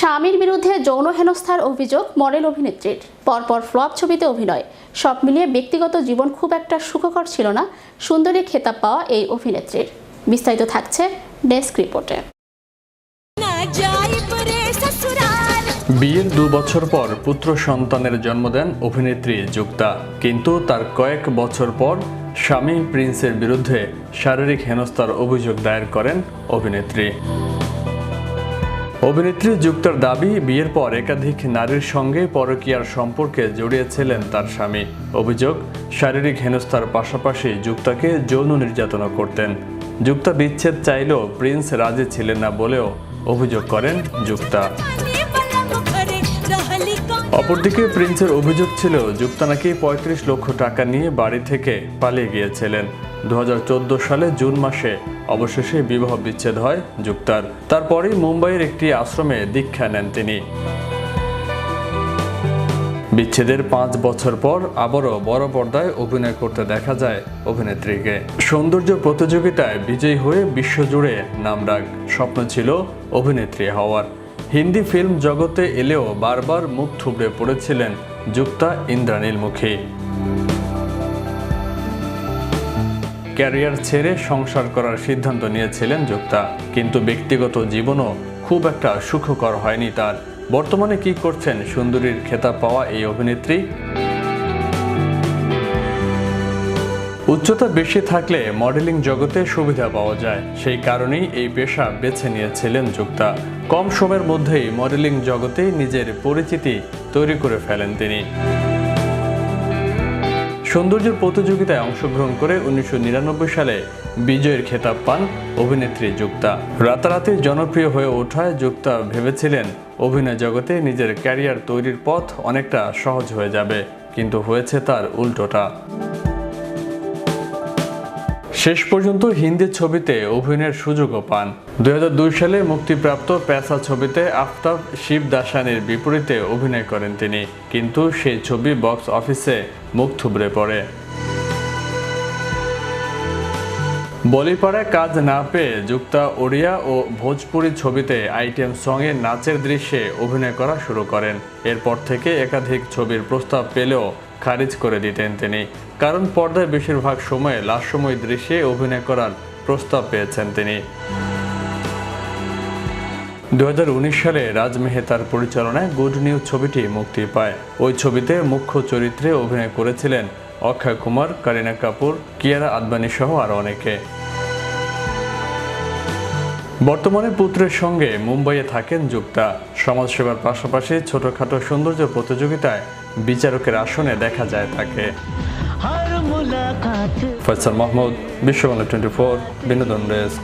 স্বামীর বিরুদ্ধে যৌন হেনস্থার অভিযোগ মডেল অভিনেত্রীর। পরপর ফ্লপ ছবিতে অভিনয়, সব মিলিয়ে ব্যক্তিগত জীবন খুব একটা সুখকর ছিল না সুন্দরী খেতাব পাওয়া এই অভিনেত্রীর। বিস্তারিত থাকছে ডেস্ক রিপোর্টে। বিয়ের 2 বছর পর পুত্র সন্তানের জন্ম দেন অভিনেত্রী যুক্তা, কিন্তু তার কয়েক বছর পর স্বামী প্রিন্সের বিরুদ্ধে শারীরিক হেনস্থার অভিযোগ দায়ের করেন অভিনেত্রী। অভিনেত্রী যুক্তার দাবি, বিয়ের পর একাধিক নারীর সঙ্গে পরকীয়ার সম্পর্কে জড়িয়েছিলেন তার স্বামী। অভিযোগ, শারীরিক হেনস্থার পাশাপাশি যুক্তাকে যৌন নির্যাতনা করতেন। যুক্তা বিচ্ছেদ চাইলেও প্রিন্স রাজি ছিলেন না বলেও অভিযোগ করেন যুক্তা। অপরদিকে প্রিন্সের অভিযোগ ছিল যুক্তা নাকি 35 লক্ষ টাকা নিয়ে বাড়ি থেকে পালিয়ে গিয়েছিলেন। 2014 সালে জুন মাসে অবশেষে বিবাহ বিচ্ছেদ হয় যুক্তার। তারপরেই মুম্বাইয়ের একটি আশ্রমে দীক্ষা নেন তিনি। বিচ্ছেদের 5 বছর পর আবারও বড় পর্দায় অভিনয় করতে দেখা যায় অভিনেত্রীকে। সৌন্দর্য প্রতিযোগিতায় বিজয়ী হয়ে বিশ্বজুড়ে নামডাক। স্বপ্ন ছিল অভিনেত্রী হওয়ার। হিন্দি ফিল্ম জগতে এলেও বারবার মুখ থুবড়ে পড়েছিলেন যুক্তা ইন্দ্রাণীর মুখে। ক্যারিয়ার ছেড়ে সংসার করার সিদ্ধান্ত নিয়েছিলেন যুক্তা, কিন্তু ব্যক্তিগত জীবনও খুব একটা সুখকর হয়নি তার। বর্তমানে কি করছেন সুন্দরীর খেতাব পাওয়া এই অভিনেত্রী? উচ্চতা বেশি থাকলে মডেলিং জগতে সুবিধা পাওয়া যায়, সেই কারণেই এই পেশা বেছে নিয়েছিলেন যুক্তা। কম সময়ের মধ্যেই মডেলিং জগতে নিজের পরিচিতি তৈরি করে ফেলেন তিনি। সৌন্দর্যের প্রতিযোগিতায় অংশগ্রহণ করে 1999 সালে বিজয়ের খেতাব পান অভিনেত্রী যুক্তা। রাতারাতি জনপ্রিয় হয়ে ওঠায় যুক্তা ভেবেছিলেন অভিনয় জগতে নিজের ক্যারিয়ার তৈরির পথ অনেকটা সহজ হয়ে যাবে, কিন্তু হয়েছে তার উল্টোটা। শেষ পর্যন্ত হিন্দি ছবিতে অভিনয়ের সুযোগও পান। 2002 সালে মুক্তিপ্রাপ্ত পেশা ছবিতে আফতাব শিবদাসানির বিপরীতে অভিনয় করেন তিনি, কিন্তু সেই ছবি বক্স অফিসে মুখ থুবড়ে পড়ে। বলিপাড়ায় কাজ না পেয়ে যুক্তা ওড়িয়া ও ভোজপুরি ছবিতে আইটেম সঙ্গে নাচের দৃশ্যে অভিনয় করা শুরু করেন। এরপর থেকে একাধিক ছবির প্রস্তাব পেলেও খারিজ করে দিতেন তিনি, কারণ পর্দায় বেশিরভাগ সময়ে লাস্যময় দৃশ্যে অভিনয় করার প্রস্তাব পেয়েছেন তিনি। 2019 সালে রাজ মেহতার পরিচালনায় গুড নিউজ ছবিটি মুক্তি পায়। ওই ছবিতে মুখ্য চরিত্রে অভিনয় করেছিলেন অক্ষয় কুমার, করিনা কাপুর, কিয়ারা আদবানি সহ আরও অনেকে। বর্তমানে পুত্রের সঙ্গে মুম্বাইয়ে থাকেন যুক্তা। সমাজসেবার পাশাপাশি ছোটখাটো সৌন্দর্য প্রতিযোগিতায় বিচারকের আসনে দেখা যায় তাকে। ফয়সাল মাহমুদ, বিশ্ববাংলা 24, বিনোদন ডেস্ক।